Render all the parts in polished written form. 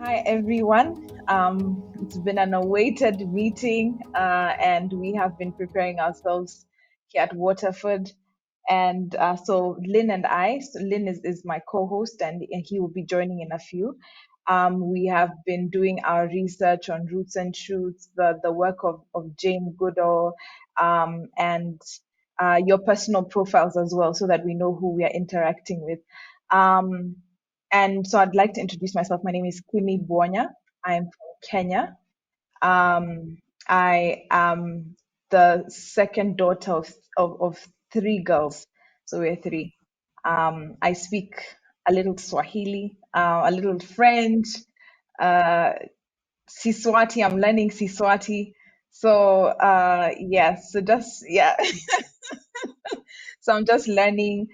Hi, everyone. It's been an awaited meeting, and we have been preparing ourselves here at Waterford. And so Lynn is my co-host, and he will be joining in a few. We have been doing our research on roots and shoots, the work of Jane Goodall, and your personal profiles as well, so that we know who we are interacting with. Um, and so I'd like to introduce myself. My name is Kimi Bwanya. I'm from Kenya. Um, I am the second daughter of three girls. So we're three. I speak a little Swahili, a little French, uh, Siswati. I'm learning Siswati. So so just yeah. So I'm just learning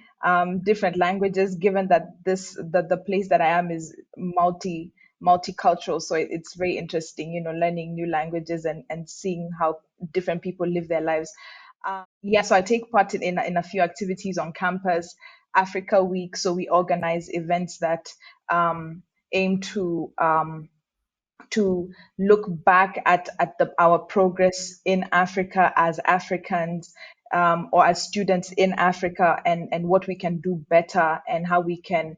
different languages, given that the place that I am is multicultural. So it's very interesting, learning new languages and seeing how different people live their lives. So I take part in a few activities on campus. Africa Week, so we organize events that aim to look back at our progress in Africa as Africans, or as students in Africa, and what we can do better, and how we can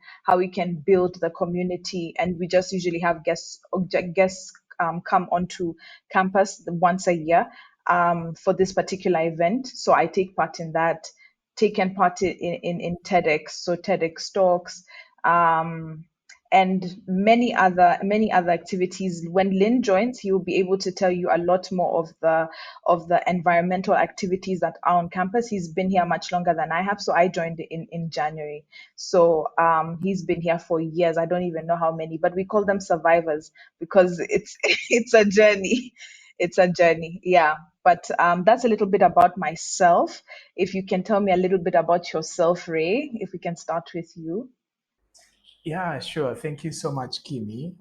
build the community. And we just usually have guests come onto campus once a year for this particular event. So I take part in that, taken part in TEDx, so TEDx talks. And many other activities. When Lynn joins, he will be able to tell you a lot more of the environmental activities that are on campus. He's been here much longer than I have, so I joined in January. So he's been here for years. I don't even know how many, but we call them survivors because it's it's a journey. It's a journey, yeah. But that's a little bit about myself. If you can tell me a little bit about yourself, Ray, if we can start with you. Yeah, sure. Thank you so much, Kimi,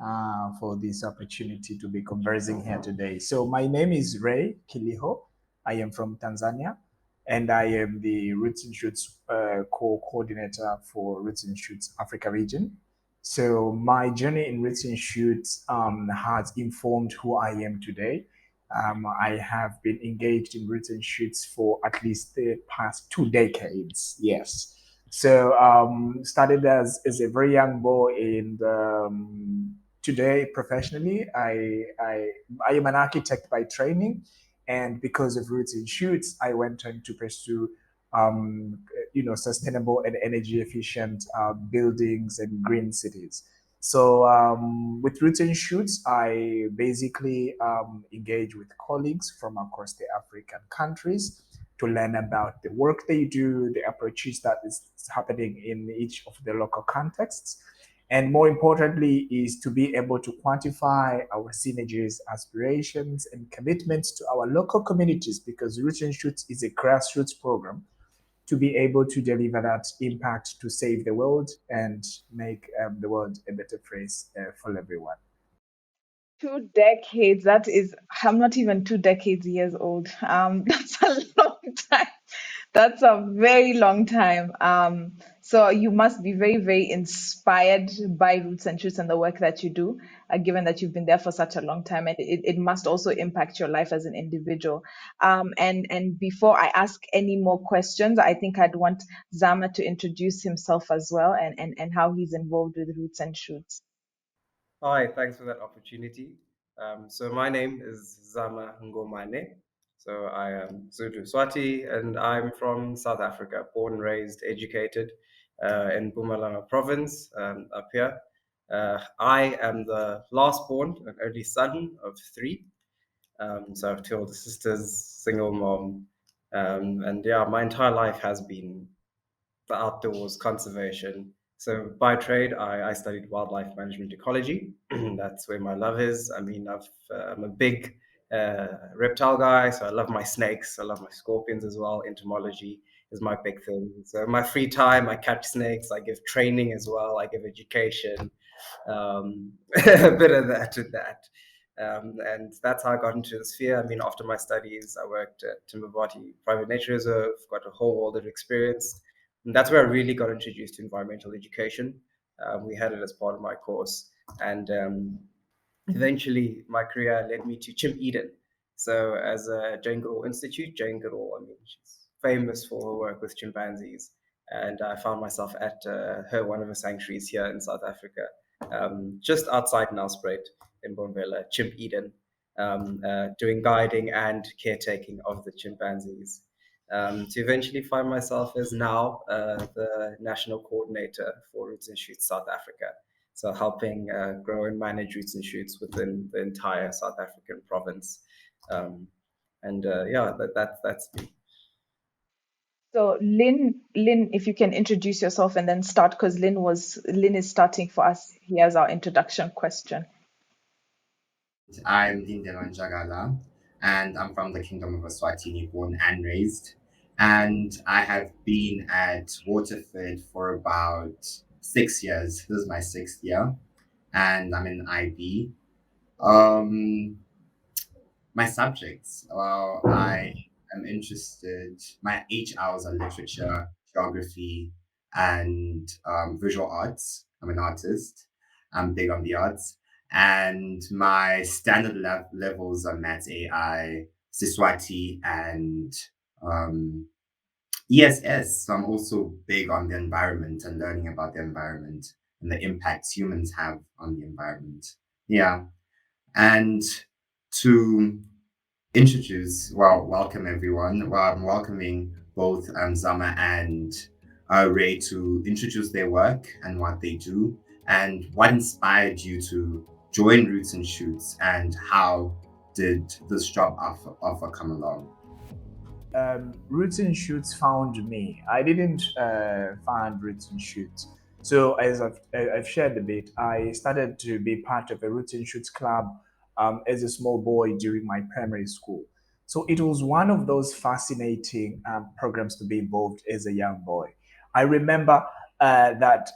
for this opportunity to be conversing here today. So, my name is Ray Kiliho. I am from Tanzania, and I am the Roots and Shoots co-coordinator for Roots and Shoots Africa region. So, my journey in Roots and Shoots has informed who I am today. I have been engaged in Roots and Shoots for at least the past 2 decades. Yes. So started as a very young boy, and today professionally, I am an architect by training, and because of Roots and Shoots, I went on to pursue um, sustainable and energy efficient buildings and green cities. So with Roots and Shoots, I basically engage with colleagues from across the African countries to learn about the work they do, the approaches that is happening in each of the local contexts. And more importantly, is to be able to quantify our synergies, aspirations, and commitments to our local communities, because Roots and Shoots is a grassroots program to be able to deliver that impact to save the world and make the world a better place for everyone. 2 decades, that is, I'm not even 2 decades years old. That's a long time. That's a very long time. So you must be very, very inspired by Roots and Shoots and the work that you do, given that you've been there for such a long time, and it must also impact your life as an individual. And before I ask any more questions, I think I'd want Zama to introduce himself as well, and how he's involved with Roots and Shoots. Hi, thanks for that opportunity. So my name is Zama Ngomane. So I am Zulu Swati, and I'm from South Africa, born, raised, educated in Mpumalanga province up here. I am the last born, an only son of three. So I have two older sisters, single mom, and yeah, my entire life has been the outdoors, conservation. So by trade, I studied wildlife management ecology. That's where my love is. I mean, I'm a big reptile guy, so I love my snakes. I love my scorpions as well. Entomology is my big thing. So my free time, I catch snakes. I give training as well. I give education, a bit of that with that. And that's how I got into the sphere. I mean, after my studies, I worked at Timbavati Private Nature Reserve, got a whole world of experience, and that's where I really got introduced to environmental education. We had it as part of my course. And eventually my career led me to Chimp Eden. So as a Jane Goodall Institute, Jane Goodall, I mean, she's famous for her work with chimpanzees. And I found myself at one of her sanctuaries here in South Africa, just outside Nelspruit in Bombela, Chimp Eden, doing guiding and caretaking of the chimpanzees. To eventually find myself as now the national coordinator for Roots and Shoots South Africa. So helping grow and manage roots and shoots within the entire South African province. And yeah, that's me. So Lynn, if you can introduce yourself and then start, because Lynn is starting for us. Here's our introduction question. I'm Lindelwa and I'm from the Kingdom of Eswatini, born and raised. And I have been at Waterford for about 6 years. This is my sixth year, and I'm in IB. Um, my subjects, well, I am interested, my HLs are literature, geography, and visual arts. I'm an artist. I'm big on the arts. And my standard levels are Maths AI, Siswati, and um, ESS. So I'm also big on the environment and learning about the environment and the impacts humans have on the environment. Yeah. And to welcome everyone. Well, I'm welcoming both Zama and Ray to introduce their work and what they do, and what inspired you to join Roots and Shoots, and how did this job offer come along? Roots and Shoots found me. I didn't find Roots and Shoots. So as I've shared a bit, I started to be part of a Roots and Shoots club as a small boy during my primary school. So it was one of those fascinating programs to be involved as a young boy. I remember that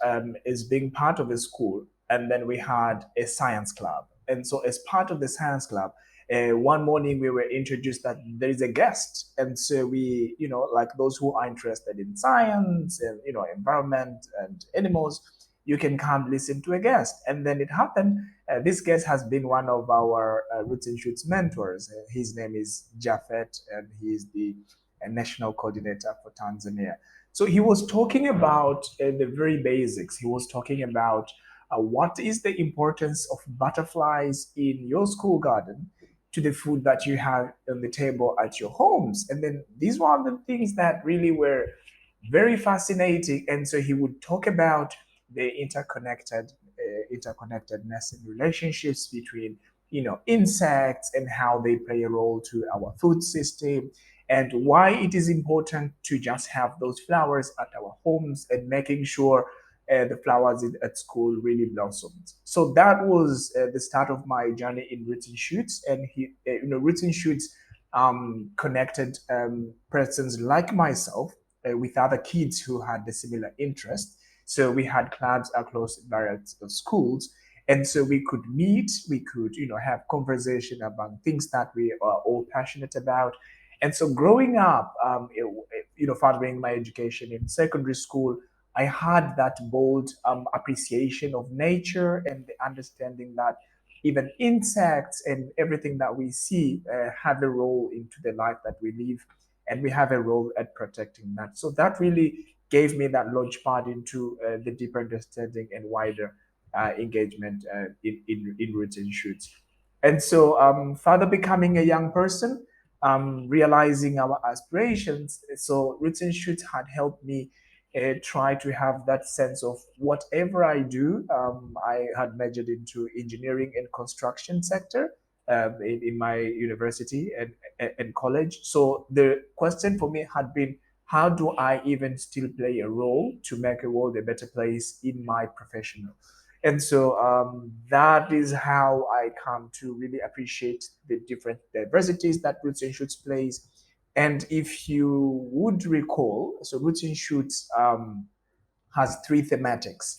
as being part of a school, and then we had a science club. And so as part of the science club, one morning we were introduced that there is a guest, and so we, like those who are interested in science and environment and animals, you can come listen to a guest. And then it happened, this guest has been one of our Roots and Shoots mentors. His name is Jafet, and he is the national coordinator for Tanzania. So he was talking about the very basics. He was talking about what is the importance of butterflies in your school garden to the food that you have on the table at your homes. And then these were the things that really were very fascinating. And so he would talk about the interconnectedness and relationships between insects and how they play a role to our food system, and why it is important to just have those flowers at our homes, and making sure the flowers at school really blossomed. So that was the start of my journey in Roots and Shoots. And Roots and Shoots connected persons like myself with other kids who had the similar interest. So we had clubs across various schools, and so we could meet, we could have conversation about things that we are all passionate about. And so growing up, following my education in secondary school, I had that bold appreciation of nature and the understanding that even insects and everything that we see have a role into the life that we live, and we have a role at protecting that. So that really gave me that launch pad into the deeper understanding and wider engagement in Roots and Shoots. And so, further becoming a young person, realizing our aspirations. So, Roots and Shoots had helped me try to have that sense of whatever I do. I had majored into engineering and construction sector in my university and college. So the question for me had been, how do I even still play a role to make a world a better place in my professional? And so that is how I come to really appreciate the different diversities that Roots and Shoots plays. And if you would recall, so Roots and Shoots has three thematics: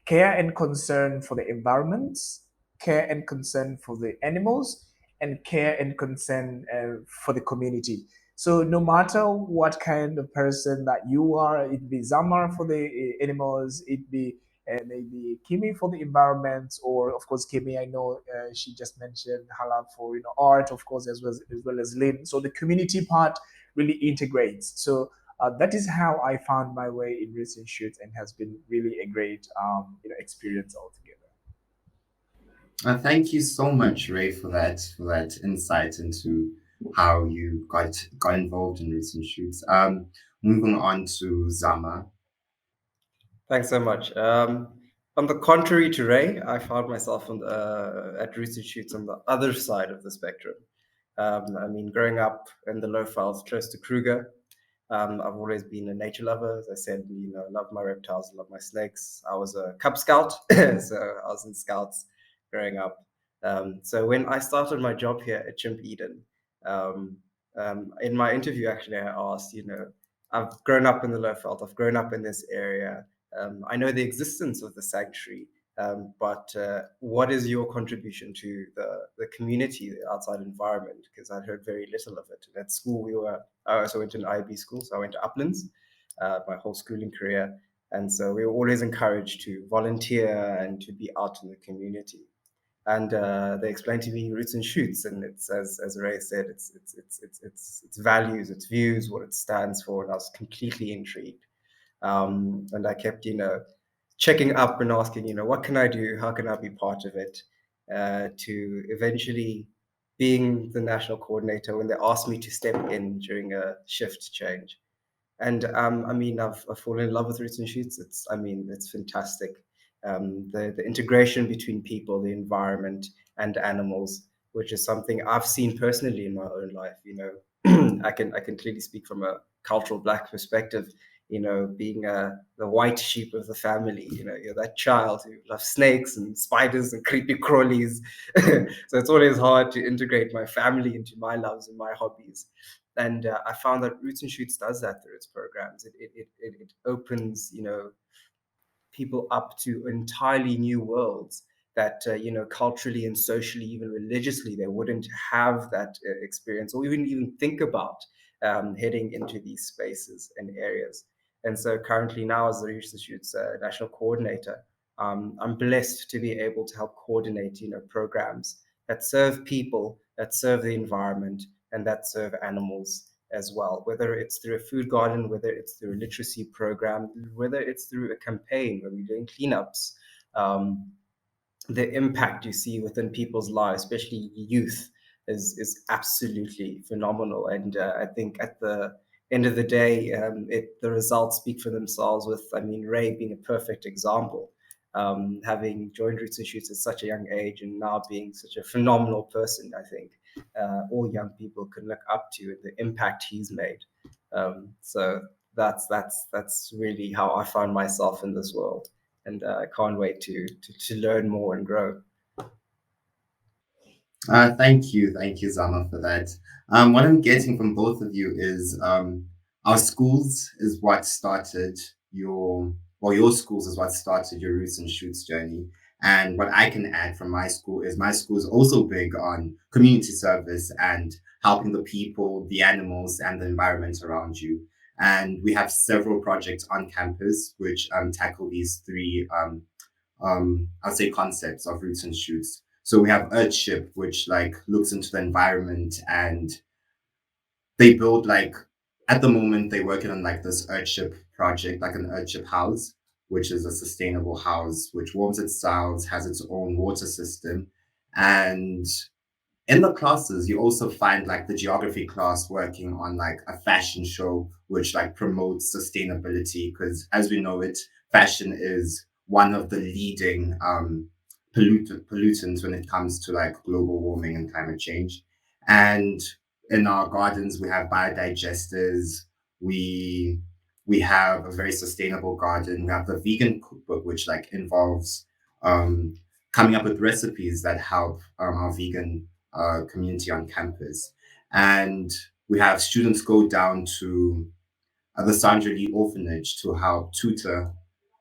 care and concern for the environment, care and concern for the animals, and care and concern for the community. So no matter what kind of person that you are, it be Zamar for the animals, it be maybe Kimi for the environment, or of course Kimi, I know she just mentioned Hala for art, of course, as well as Lynn. So the community part really integrates. So that is how I found my way in recent shoots, and has been really a great experience altogether. Thank you so much, Ray, for that insight into how you got involved in recent shoots. Moving on to Zama. Thanks so much. On the contrary to Ray, I found myself at Roots and Shoots on the other side of the spectrum. I mean, growing up in the low files close to Kruger, I've always been a nature lover. As I said, love my reptiles, love my snakes. I was a Cub Scout, so I was in Scouts growing up. So when I started my job here at Chimp Eden, um, in my interview, actually, I asked, I've grown up in the Lowveld, I've grown up in this area. I know the existence of the sanctuary, but what is your contribution to the community, the outside environment? Because I'd heard very little of it. And at school, I also went to an IB school, so I went to Uplands my whole schooling career. And so we were always encouraged to volunteer and to be out in the community. And they explained to me roots and shoots, and it's as Ray said, it's values, its views, what it stands for, and I was completely intrigued. And I kept, checking up and asking, what can I do? How can I be part of it? To eventually being the national coordinator when they asked me to step in during a shift change. And I mean, I've fallen in love with Roots and Shoots. It's fantastic. The integration between people, the environment, and animals, which is something I've seen personally in my own life. I can clearly speak from a cultural Black perspective. Being the white sheep of the family. You're that child who loves snakes and spiders and creepy crawlies. So it's always hard to integrate my family into my loves and my hobbies. And I found that Roots and Shoots does that through its programs. It opens, people up to entirely new worlds that culturally and socially, even religiously, they wouldn't have that experience or even think about heading into these spaces and areas. And so currently now, as the Roots and Shoots national coordinator, I'm blessed to be able to help coordinate programs that serve people, that serve the environment, and that serve animals as well, whether it's through a food garden, whether it's through a literacy program, whether it's through a campaign where we're doing cleanups. Um, the impact you see within people's lives, especially youth, is absolutely phenomenal. And I think at the end of the day, the results speak for themselves. Ray being a perfect example, having joined Roots and Shoots at such a young age, and now being such a phenomenal person. I think all young people can look up to the impact he's made. So that's really how I find myself in this world, and I can't wait to learn more and grow. Thank you, Zama, for that. What I'm getting from both of you is our schools is what started your schools is what started your Roots and Shoots journey. And what I can add from my school is my school is also big on community service and helping the people, the animals, and the environment around you. And we have several projects on campus which tackle these three I'll say concepts of Roots and Shoots. So we have Earthship, which like looks into the environment, and they build like at the moment they're working on like this Earthship project, like an Earthship house, which is a sustainable house which warms its cells, has its own water system, and in the classes you also find like the geography class working on like a fashion show which like promotes sustainability, because as we know it, fashion is one of the leading pollutants when it comes to like global warming and climate change. And in our gardens we have biodigesters, we we have a very sustainable garden, we have the vegan cookbook which like involves um coming up with recipes that help our vegan community on campus. And we have students go down to the Sandra Lee Orphanage to help tutor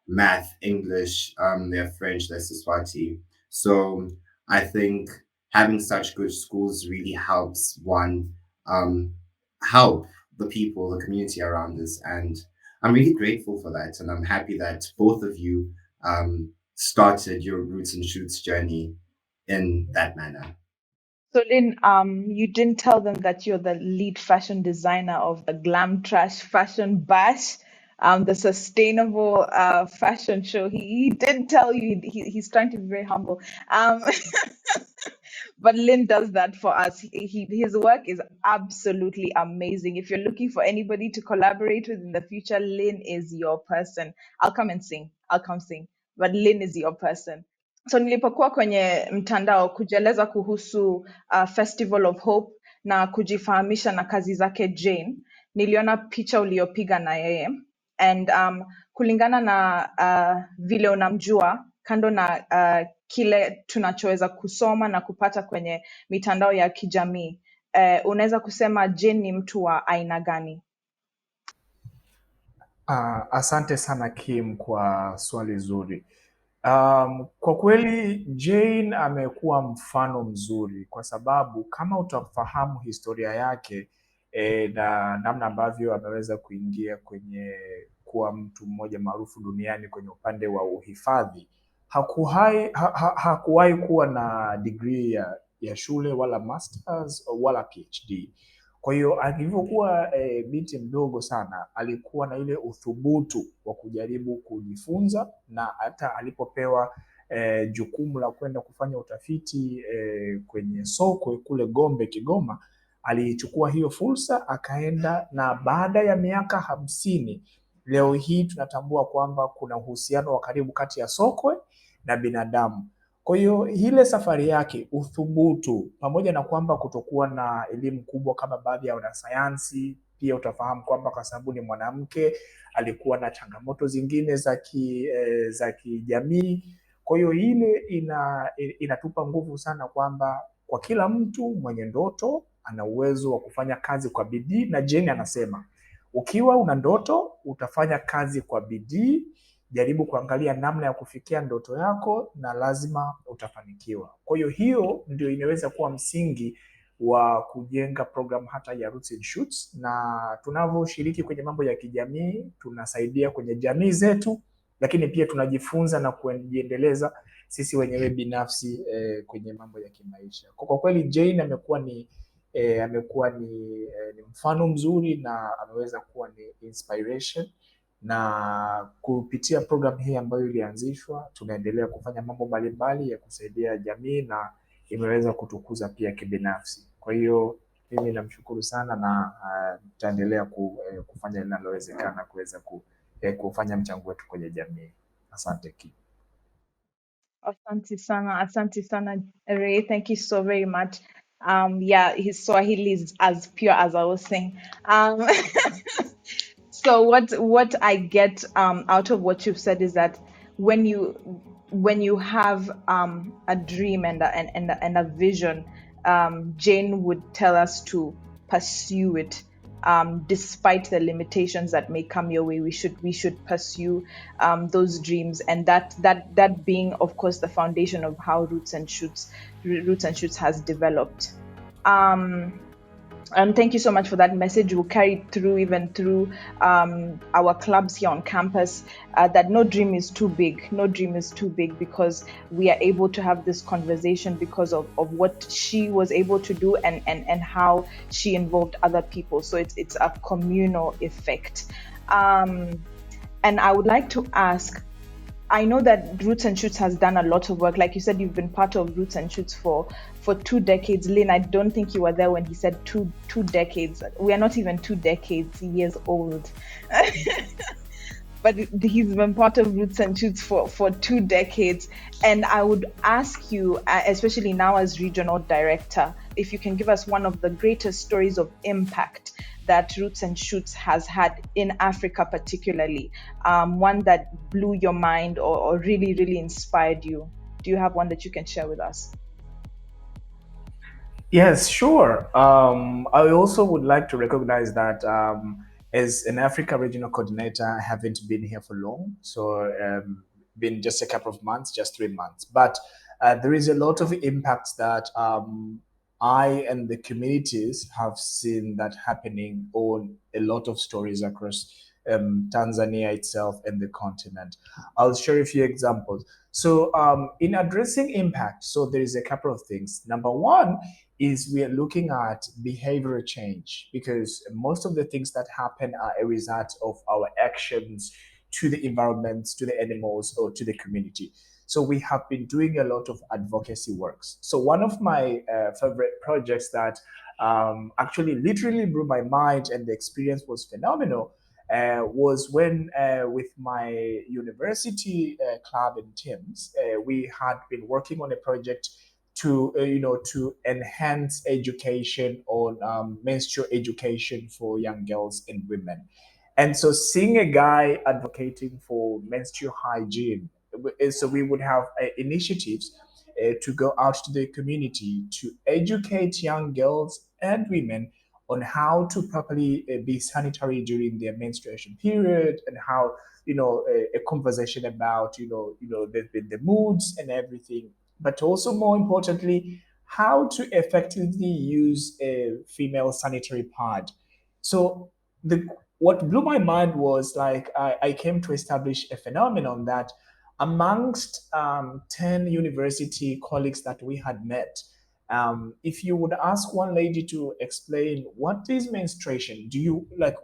math, English, their French, their Siswati. So I think having such good schools really helps one um, help the people, the community around us. And I'm really grateful for that. And I'm happy that both of you started your Roots and Shoots journey in that manner? So Lynn, you didn't tell them that you're the lead fashion designer of the Glam Trash Fashion Bash, the sustainable fashion show. He did tell you. He's trying to be very humble. Um, but Lynn does that for us. His work is absolutely amazing. If you're looking for anybody to collaborate with in the future, Lynn is your person. I'll come and sing. I'll come sing. But Lynn is your person. So nilipokuwa kwenye mtandao kujieleza kuhusu Festival of Hope na kujifahamisha na kazi zake Jane, niliona picha uliopiga na yeye and kulingana na vile unamjua kando na kile tunachoweza kusoma na kupata kwenye mitandao ya kijamii, unaweza kusema Jane ni mtu wa aina gani? Asante sana Kim kwa swali zuri. Kwa kweli Jane amekuwa mfano mzuri kwa sababu kama utafahamu historia yake na namna ambavyo ameweza kuingia kwenye kuwa mtu mmoja maarufu duniani kwenye upande wa uhifadhi, hakuwahi kuwa na degree ya shule wala masters wala PhD. Kwa hiyo alivyokuwa binti mdogo sana, alikuwa na ile uthubutu wa kujaribu kujifunza, na hata alipopewa jukumu la kwenda kufanya utafiti kwenye sokwe kule Gombe, Kigoma, alichukua hiyo fursa akaenda, na baada ya miaka 50 leo hii tunatambua kwamba kuna uhusiano wa karibu kati ya sokwe na binadamu. Kwa hiyo ile safari yake, uthubutu, pamoja na kwamba kutokuwa na elimu kubwa kama baadhi ya wanasayansi, pia utafahamu kwamba kwa sababu ni mwanamke alikuwa na changamoto zingine za kijamii. Kwa hiyo ile inatupa nguvu sana kwamba kwa kila mtu mwenye ndoto ana uwezo wa kufanya kazi kwa bidii, na Jane anasema ukiwa una ndoto utafanya kazi kwa bidii, jaribu kuangalia namna ya kufikia ndoto yako na lazima utafanikiwa. Kwa hiyo hiyo ndio inaweza kuwa msingi wa kujenga program hata ya Roots and Shoots, na tunavyoshiriki kwenye mambo ya kijamii tunasaidia kwenye jamii zetu, lakini pia tunajifunza na kujiendeleza sisi wenyewe binafsi kwenye mambo ya kimaisha. Kwa kweli Jane amekuwa ni mfano mzuri na ameweza kuwa ni inspiration, na kupitia program hii ambayo ilianzishwa tunaendelea kufanya mambo mbalimbali ya kusaidia jamii na imeweza kutukuza pia kibinafsi. Kwa hiyo mimi namshukuru sana na tutaendelea kufanya linalowezekana kuweza kufanya mchango wetu kwenye jamii. Asante Ki. Asante sana, Ray. Thank you so very much. Yeah, his Swahili is as pure as I was saying. So what I get out of what you've said is that when you have a dream and a vision, Jane would tell us to pursue it. Despite the limitations that may come your way, we should pursue those dreams, and that being, of course, the foundation of how Roots and Shoots has developed. And thank you so much for that message. We'll carry it through even through our clubs here on campus, that no dream is too big. No dream is too big, because we are able to have this conversation because of what she was able to do and how she involved other people. So it's a communal effect. And I would like to ask, I know that Roots and Shoots has done a lot of work. Like you said, you've been part of Roots and Shoots for 2 decades. Lynn, I don't think you were there when he said two decades. We are not even 2 decades years old. But he's been part of Roots and Shoots for 2 decades. And I would ask you, especially now as regional director, if you can give us one of the greatest stories of impact that Roots and Shoots has had in Africa particularly, one that blew your mind or really, really inspired you. Do you have one that you can share with us? Yes, sure. I also would like to recognize that as an Africa regional coordinator, I haven't been here for long. So been just a couple of months, just 3 months. But there is a lot of impacts that I and the communities have seen that happening on a lot of stories across Tanzania itself and the continent. I'll share a few examples. So, in addressing impact, so there is a couple of things. Number one is we are looking at behavioral change, because most of the things that happen are a result of our actions to the environment, to the animals, or to the community. So we have been doing a lot of advocacy works. So one of my favorite projects that actually literally blew my mind, and the experience was phenomenal, was when with my university club and teams, we had been working on a project to to enhance education on menstrual education for young girls and women. And so seeing a guy advocating for menstrual hygiene, so we would have initiatives to go out to the community to educate young girls and women on how to properly be sanitary during their menstruation period, and how a conversation about the moods and everything, but also more importantly, how to effectively use a female sanitary pad. So the what blew my mind was, like, I came to establish a phenomenon that amongst 10 university colleagues that we had met, if you would ask one lady to explain what is menstruation, do you like,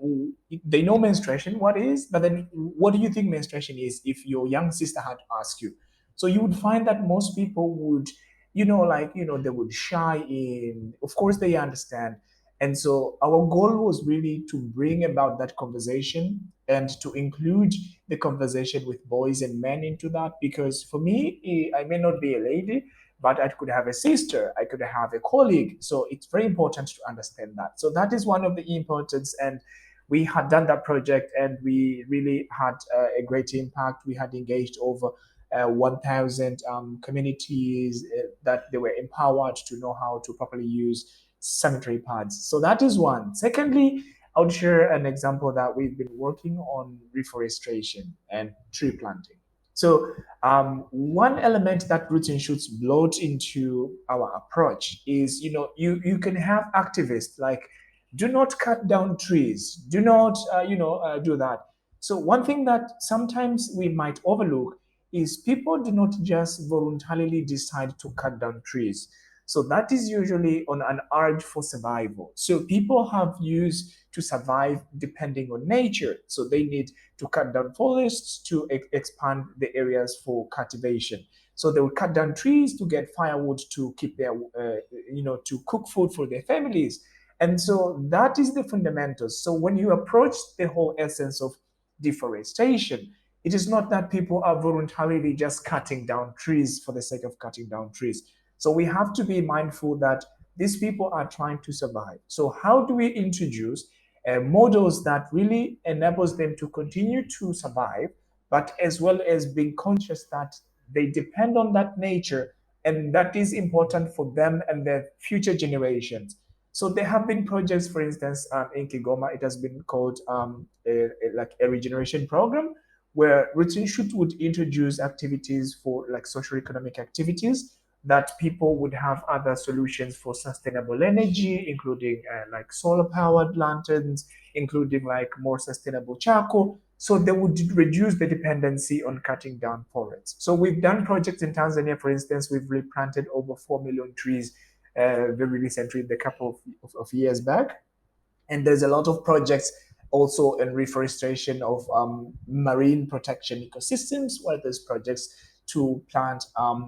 they know menstruation, what is, but then what do you think menstruation is, if your young sister had to ask you? So you would find that most people would, they would shy in. Of course, they understand. And so our goal was really to bring about that conversation and to include the conversation with boys and men into that. Because for me, I may not be a lady, but I could have a sister, I could have a colleague. So it's very important to understand that. So that is one of the importance. And we had done that project, and we really had a great impact. We had engaged over 1,000 communities that they were empowered to know how to properly use sanitary pads. So that is one. Secondly, I would share an example that we've been working on reforestation and tree planting. So one element that Roots and Shoots brought into our approach is, you can have activists like, do not cut down trees, do not, do that. So one thing that sometimes we might overlook is people do not just voluntarily decide to cut down trees. So that is usually on an urge for survival. So people have used to survive depending on nature. So they need to cut down forests to expand the areas for cultivation. So they will cut down trees to get firewood to keep their, to cook food for their families. And so that is the fundamentals. So when you approach the whole essence of deforestation, it is not that people are voluntarily just cutting down trees for the sake of cutting down trees. So we have to be mindful that these people are trying to survive. So how do we introduce models that really enables them to continue to survive, but as well as being conscious that they depend on that nature, and that is important for them and their future generations. So there have been projects, for instance, in Kigoma, it has been called like a regeneration program, where Roots and Shoot would introduce activities for like social economic activities, that people would have other solutions for sustainable energy, including like solar powered lanterns, including like more sustainable charcoal. So they would reduce the dependency on cutting down forests. So we've done projects in Tanzania, for instance, we've replanted over 4 million trees very recently, the couple of years back. And there's a lot of projects also in reforestation of marine protection ecosystems, where there's projects to plant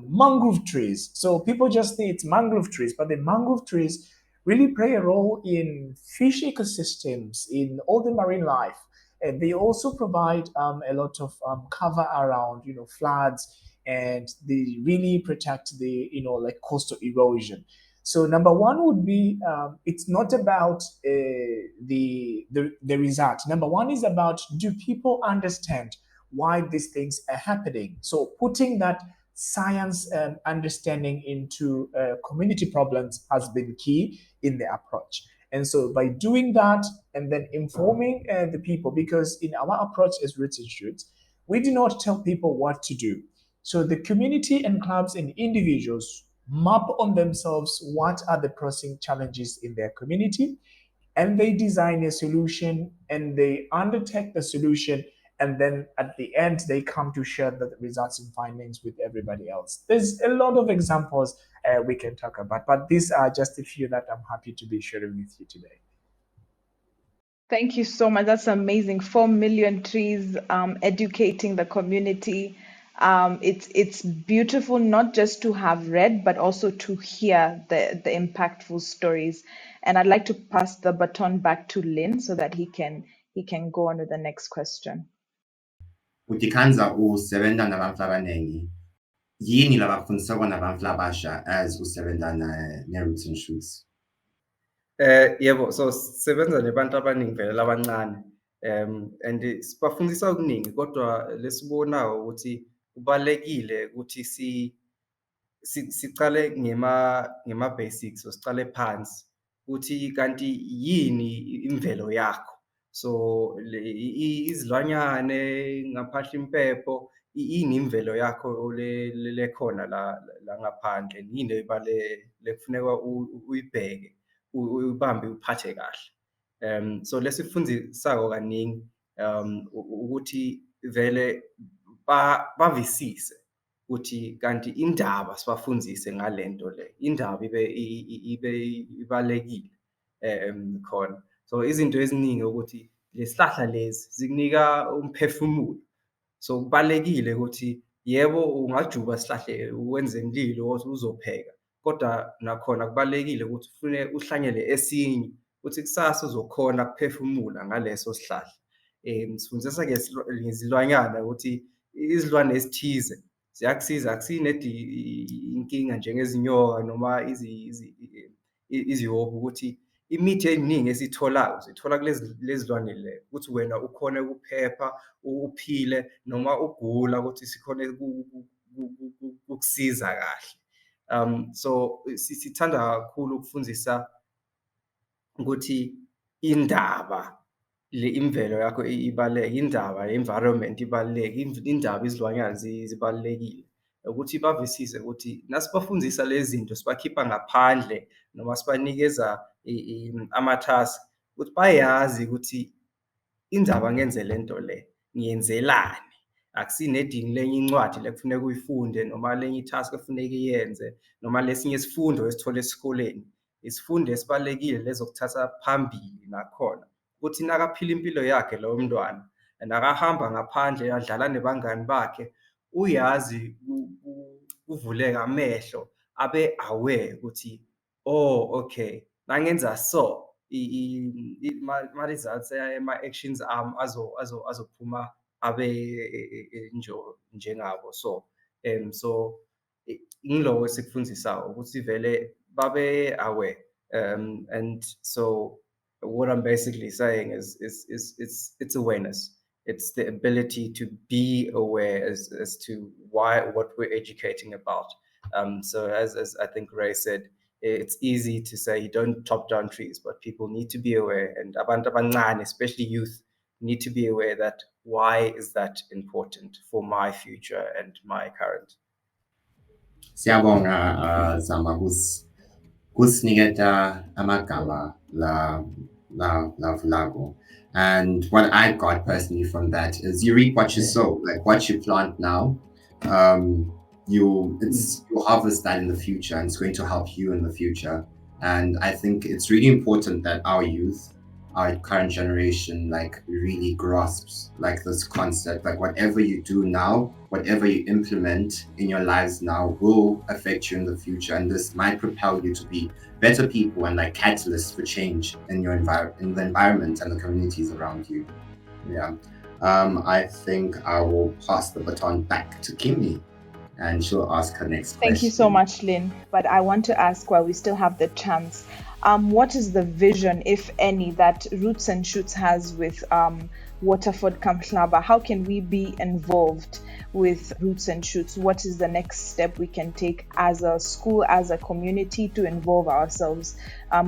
mangrove trees. So people just think it's mangrove trees, but the mangrove trees really play a role in fish ecosystems, in all the marine life. And they also provide a lot of cover around, floods, and they really protect the, like coastal erosion. So number one would be, it's not about the result. Number one is about, do people understand why these things are happening? So putting that science and understanding into community problems has been key in the approach. And so by doing that and then informing the people, because in our approach as Roots and Shoots, we do not tell people what to do. So the community and clubs and individuals map on themselves what are the pressing challenges in their community, and they design a solution and they undertake the solution, and then at the end they come to share the results and findings with everybody else. There's a lot of examples we can talk about, but these are just a few that I'm happy to be sharing with you today. Thank you so much. That's amazing. 4 million trees, educating the community. It's beautiful not just to have read, but also to hear the impactful stories. And I'd like to pass the baton back to Lynn so that he can go on with the next question. Utikhanza usebenza nabantu abaningi. Yini labafundisa kona abantu labasha as usebenza ne-roots and shoots? Yebo, so sisebenza nebantu abaningi vele labancane. And sibafundisa okuningi, kodwa lesibonayo ukuthi kubalekile ukuthi sicale ngema basics, so sicale phansi ukuthi kanti yini imvelo yakho. So izilwanyane ngaphandle impepho, yini imvelo yakho lekhona la ngaphandle, yini ebale lekufuneka uyibheke, uyibambe uphathe kahle. So lesifundisako kaningi ukuthi vele bavisise ukuthi kanti indaba sibafundzise ngalento le, indaba ibe ibalekile khona. So izinto eziningi ukuthi lesihlahla lezi zikunika umphefumulo. So kubalekile ukuthi yebo ungajuba sihlahle wenze umlilo uzopheka, kodwa nakhona kubalekile ukuthi ufune uhlanyele esinye ukuthi kusasa uzokhona ukuphefumula ngaleso sihlahla. Sifundisa ke ngezilwanyana ukuthi izilwane ezithize ziyakusiza, akusinedi inkinga njengezinyoka noma izihhobi ukuthi imithi eminingi esiyitholayo sithola lezi zilwane le, ukuthi wena ukhone ukuphepha, uphile noma ugula ukuthi sikhone ukukusiza kahle. So sithanda kakhulu ukufundisa ukuthi indaba le imvelo yakho ibaluleke, indaba environment ibaluleke, indaba izilwanyana zibalulekile, ukuthi bavisise ukuthi nasibafundisa lezi zinto sibakhipha ngaphandle noma sibanikeza amathasi, ukuthi bayazi ukuthi indzaba ngenze lento le ngiyenzelani. Akusinedingo lenye incwadi lekufuneka uyifunde noma lenye itask efuneka iyenze noma lesinye isifundo esithole esikoleni. Isifundo esibalulekile lezokuthatha phambili nakhona ukuthi nakaphila impilo yakhe lowo mntwana nakahamba ngaphandle adlala nebangani bakhe, uyazi kuvuleka amehlo, abe aware ukuthi okay, nangenza so ma-results ama-actions ami azophuma abe njengabo so. So ngiloko esikufundisayo ukuthi vele babe aware. And so what I'm basically saying is it's awareness. It's the ability to be aware as to what we're educating about. So as I think Ray said, it's easy to say don't chop down trees, but people need to be aware, and abantu abancane, especially youth, need to be aware that why is that important for my future and my current. Siyabonga Zama kusiniketa amagama la Vlago. And what I got personally from that is you reap what you sow, like what you plant now. You harvest that in the future, and it's going to help you in the future. And I think it's really important that our youth, our current generation, like really grasps like this concept, like whatever you do now, whatever you implement in your lives now will affect you in the future, and this might propel you to be better people and like catalysts for change in your in the environment and the communities around you. Yeah. I think I will pass the baton back to Kimi, and she'll ask her next question. Thank you so much, Lynn. But I want to ask, while we still have the chance, what is the vision, if any, that Roots and Shoots has with Waterford Kamhlaba? How can we be involved with Roots and Shoots? What is the next step we can take as a school, as a community, to involve ourselves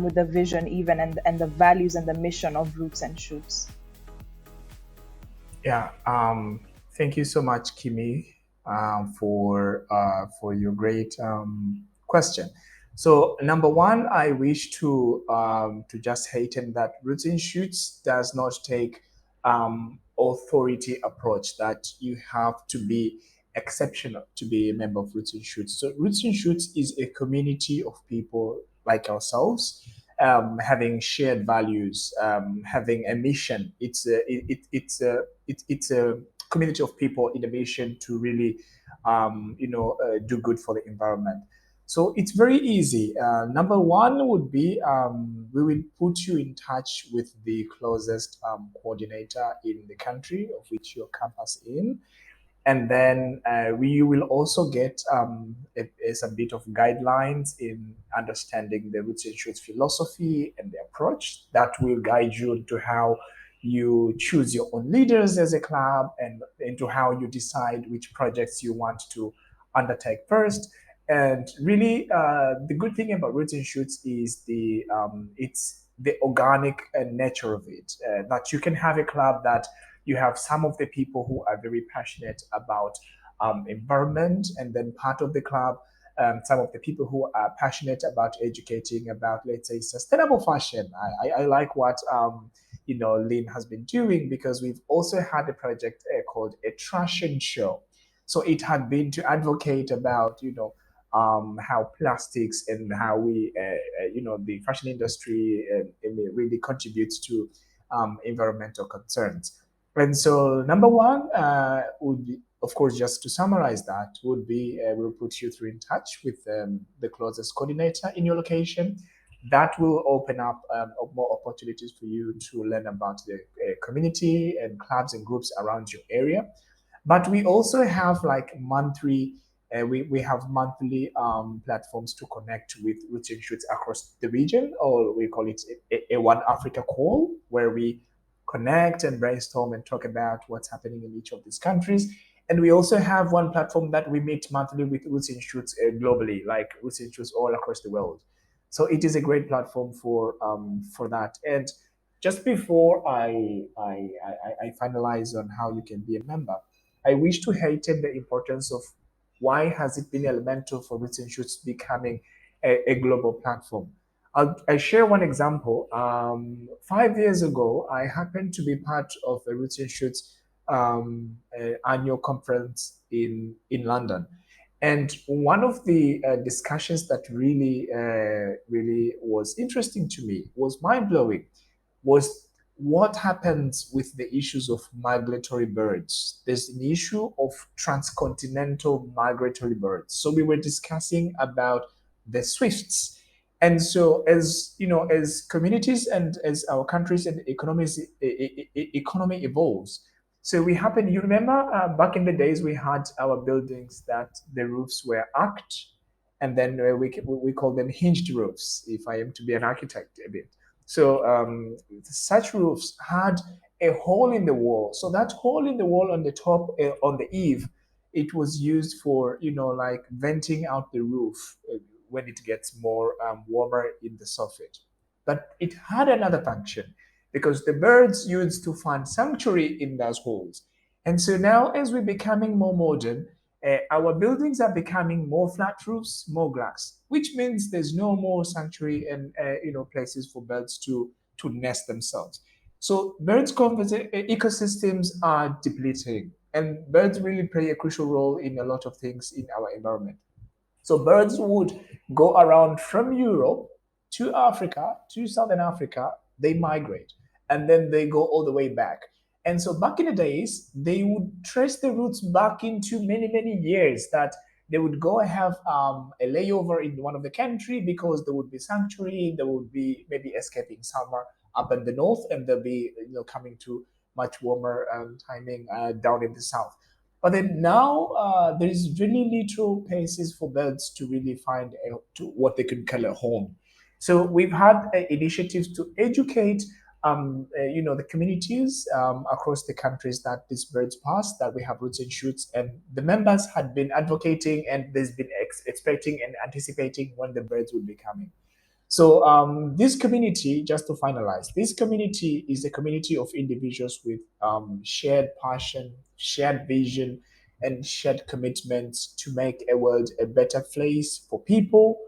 with the vision even and the values and the mission of Roots and Shoots? Yeah, thank you so much, Kimi, for your great question. So number one, I wish to just hasten that Roots and Shoots does not take authority approach that you have to be exceptional to be a member of Roots and Shoots. So Roots and Shoots is a community of people like ourselves, having shared values, having a mission. It's a community of people in a mission to really do good for the environment. So it's very easy. Number one would be we will put you in touch with the closest coordinator in the country of which your campus in, and then we will also get a bit of guidelines in understanding the Roots and Shoots philosophy and the approach that will guide you into how you choose your own leaders as a club and into how you decide which projects you want to undertake first. And really, the good thing about Roots and Shoots is it's the organic nature of it. That you can have a club that you have some of the people who are very passionate about environment, and then part of the club, some of the people who are passionate about educating about, let's say, sustainable fashion. I like what Lynn has been doing, because we've also had a project called a trash and show. So it had been to advocate about how plastics and how the fashion industry really contributes to environmental concerns. And so, number one would be, of course, just to summarize that, would be we'll put you through in touch with the closest coordinator in your location. That will open up more opportunities for you to learn about the community and clubs and groups around your area. But we also have like monthly, we have monthly platforms to connect with Roots and Shoots across the region, or we call it a One Africa call, where we connect and brainstorm and talk about what's happening in each of these countries. And we also have one platform that we meet monthly with Roots and Shoots globally, like Roots and Shoots all across the world. So it is a great platform for that. And just before I finalize on how you can be a member, I wish to heighten the importance of why has it been elemental for Roots and Shoots becoming a global platform. I share one example. 5 years ago, I happened to be part of a Roots and Shoots annual conference in London. And one of the discussions that really was interesting to me, was mind blowing, was what happens with the issues of migratory birds. There's an issue of transcontinental migratory birds. So we were discussing about the swifts. And so, as as communities and as our countries and economy evolves, so we happen. You remember back in the days we had our buildings that the roofs were arched, and then we call them hinged roofs. If I am to be an architect a bit, so such roofs had a hole in the wall. So that hole in the wall on the top, on the eave, it was used for like venting out the roof when it gets more warmer in the soffit. But it had another function, because the birds used to find sanctuary in those holes. And so now, as we're becoming more modern, our buildings are becoming more flat roofs, more glass, which means there's no more sanctuary and places for birds to nest themselves. So ecosystems are depleting, and birds really play a crucial role in a lot of things in our environment. So birds would go around from Europe to Africa, to Southern Africa. They migrate, and then they go all the way back. And so back in the days, they would trace the roots back into many, many years, that they would go and have a layover in one of the country because there would be sanctuary, there would be maybe escaping summer up in the north, and they'll be coming to much warmer timing down in the south. But then now there is really little places for birds to really find to what they could call a home. So we've had initiatives to educate, the communities across the countries that these birds pass, that we have Roots and Shoots, and the members had been advocating, and there's been expecting and anticipating when the birds would be coming. So this community, just to finalize, this community is a community of individuals with shared passion, shared vision, and shared commitments to make a world a better place for people,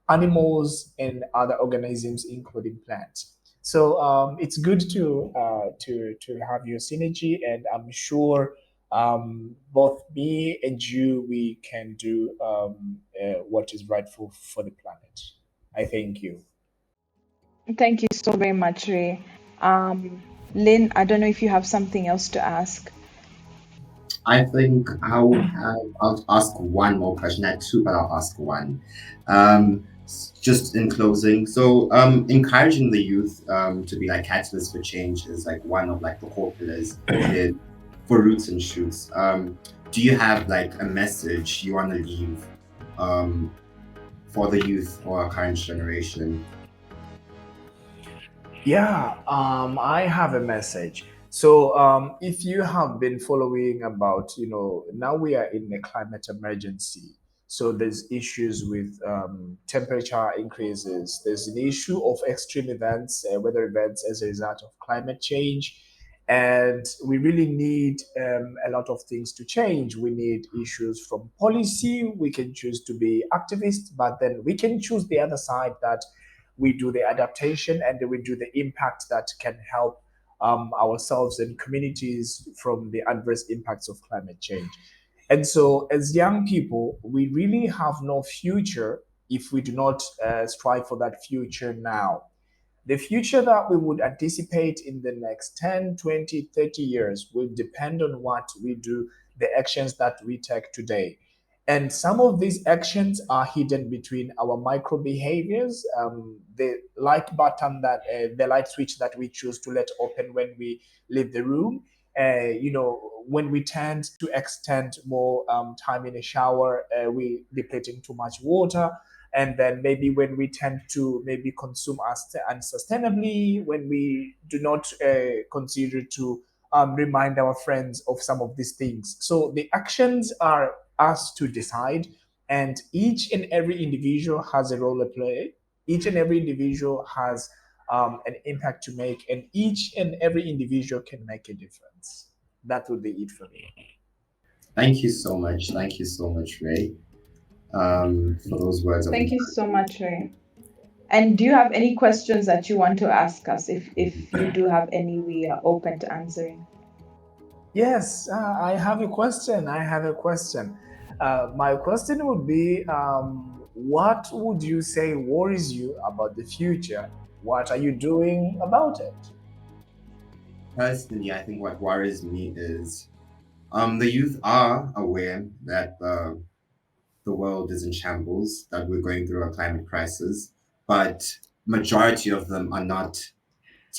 animals and other organisms, including plants. So it's good to have your synergy, and I'm sure both me and you, we can do what is rightful for the planet. I thank you. Thank you so very much, Ray. Lynn, I don't know if you have something else to ask. I think I'll ask one more question. I had two, but I'll ask one. Just in closing, so encouraging the youth to be like catalysts for change is like one of like the core pillars here for Roots and Shoots. Do you have like a message you want to leave um, for the youth or our current generation? Yeah, I have a message. So, if you have been following about, now we are in a climate emergency. So there's issues with temperature increases. There's an issue of extreme events, weather events as a result of climate change. And we really need a lot of things to change. We need issues from policy. We can choose to be activists, but then we can choose the other side, that we do the adaptation and we do the impact that can help ourselves and communities from the adverse impacts of climate change. And so, as young people, we really have no future if we do not strive for that future now. The future that we would anticipate in the next 10, 20, 30 years will depend on what we do, the actions that we take today. And some of these actions are hidden between our micro behaviors, the light button the light switch that we choose to let open when we leave the room. When we tend to extend more time in a shower, we depleting too much water, and then maybe when we tend to maybe consume unsustainably, when we do not consider to remind our friends of some of these things. So the actions are us to decide, and each and every individual has a role to play. Each and every individual has an impact to make, and each and every individual can make a difference. That would be it for me. Thank you so much. Thank you so much, Ray, for those words of Thank you encouragement. so much, Ray. And do you have any questions that you want to ask us? If you do have any, we are open to answering. Yes, I have a question. I have a question. My question would be, what would you say worries you about the future? What are you doing about it? Personally, I think what worries me is the youth are aware that the world is in shambles, that we're going through a climate crisis, but majority of them are not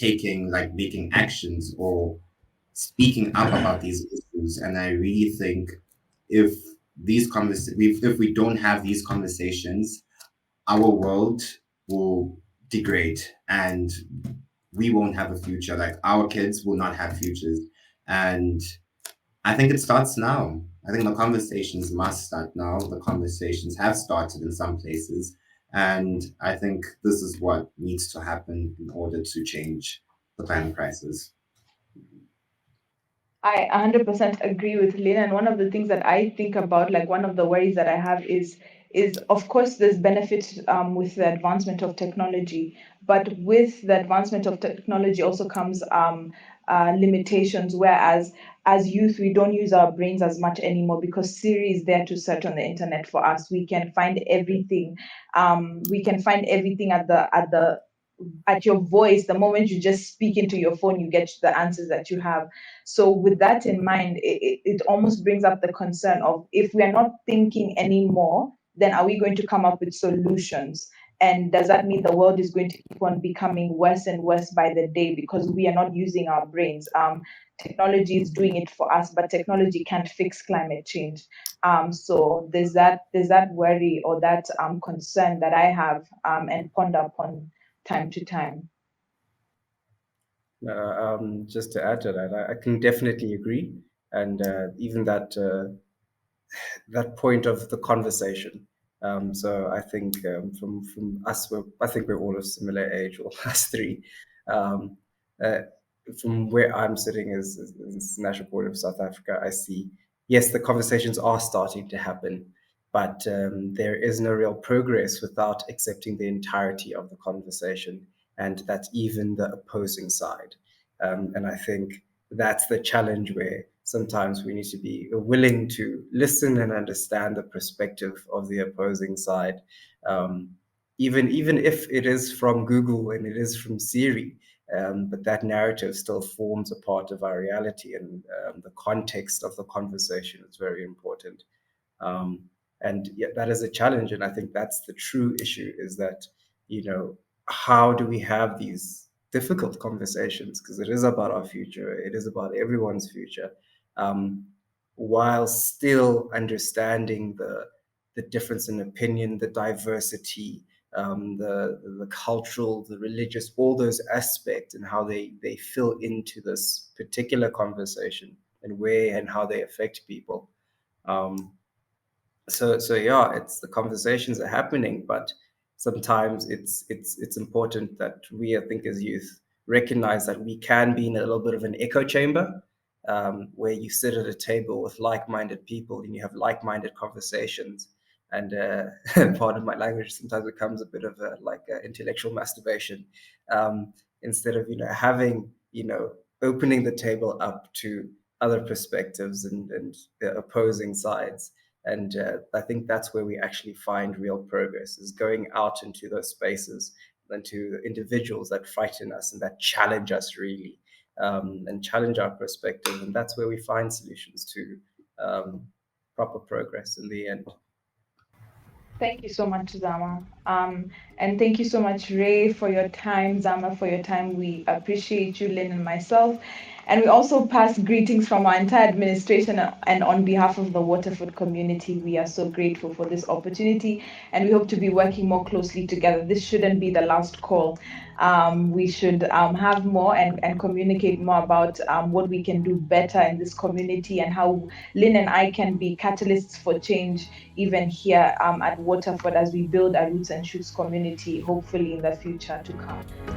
making actions or speaking up about these issues. And I really think if if we don't have these conversations, our world will degrade and we won't have a future. Like our kids will not have futures. And I think it starts now. I think the conversations must start now. The conversations have started in some places. And I think this is what needs to happen in order to change the climate crisis. I 100% agree with Lynn. And one of the things that I think about, like one of the worries that I have is of course there's benefit with the advancement of technology, but with the advancement of technology also comes limitations. Whereas as youth, we don't use our brains as much anymore because Siri is there to search on the internet for us. We can find everything. We can find everything at your voice. The moment you just speak into your phone, you get the answers that you have. So with that in mind, it almost brings up the concern of, if we are not thinking anymore, then are we going to come up with solutions? And does that mean the world is going to keep on becoming worse and worse by the day because we are not using our brains? Technology is doing it for us, but technology can't fix climate change. So there's that worry or that concern that I have and ponder upon time to time. Just to add to that, I can definitely agree, and even that point of the conversation. So I think from us, I think we're all of similar age, all us three. Um, uh, from where I'm sitting as National Board of South Africa, I see, yes, the conversations are starting to happen. but there is no real progress without accepting the entirety of the conversation, and that's even the opposing side. And I think that's the challenge, where sometimes we need to be willing to listen and understand the perspective of the opposing side, even if it is from Google and it is from Siri. But that narrative still forms a part of our reality, and the context of the conversation is very important. Um, and yeah, that is a challenge, and I think that's the true issue: is that, how do we have these difficult conversations, because it is about our future, it is about everyone's future, um, while still understanding the difference in opinion, the diversity, the cultural, the religious, all those aspects, and how they fill into this particular conversation, and where and how they affect people. Um, so yeah, it's the conversations are happening, but sometimes it's important that we, I think, as youth, recognize that we can be in a little bit of an echo chamber, where you sit at a table with like-minded people and you have like-minded conversations. And part of my language sometimes becomes a bit of intellectual masturbation, instead of having, opening the table up to other perspectives and the opposing sides. And I think that's where we actually find real progress, is going out into those spaces, into individuals that frighten us and that challenge us really, and challenge our perspective. And that's where we find solutions to proper progress in the end. Thank you so much, Zama. And thank you so much, Ray, for your time, Zama, for your time. We appreciate you, Lynn and myself. And we also pass greetings from our entire administration, and on behalf of the Waterford community. We are so grateful for this opportunity, and we hope to be working more closely together. This shouldn't be the last call. We should have more and communicate more about what we can do better in this community, and how Lynn and I can be catalysts for change, even here at Waterford, as we build a Roots and Shoots community, hopefully in the future to come.